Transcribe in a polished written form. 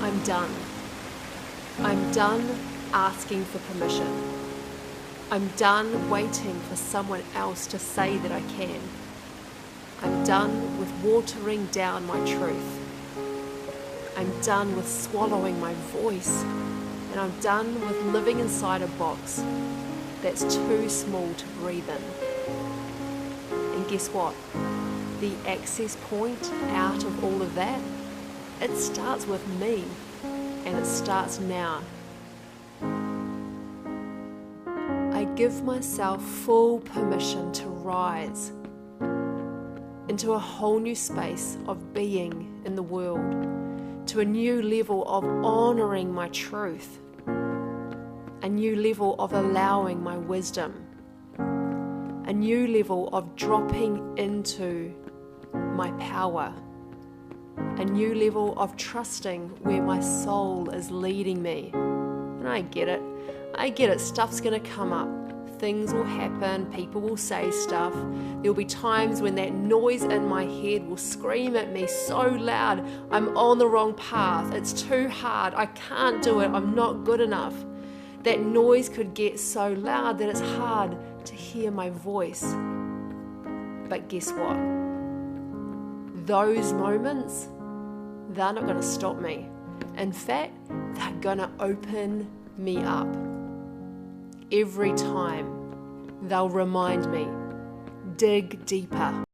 I'm done. I'm done asking for permission. I'm done waiting for someone else to say that I can. I'm done with watering down my truth. I'm done with swallowing my voice. And I'm done with living inside a box that's too small to breathe in. And guess what? The access point out of all of that, it starts with me, and it starts now. I give myself full permission to rise into a whole new space of being in the world, to a new level of honouring my truth, a new level of allowing my wisdom, a new level of dropping into my power, a new level of trusting where my soul is leading me. And I get it, stuff's gonna come up, things will happen, people will say stuff, there'll be times when that noise in my head will scream at me so loud, I'm on the wrong path, it's too hard, I can't do it, I'm not good enough. That noise could get so loud that it's hard to hear my voice. But guess what? Those moments, they're not going to stop me. In fact, they're going to open me up. Every time, they'll remind me, dig deeper.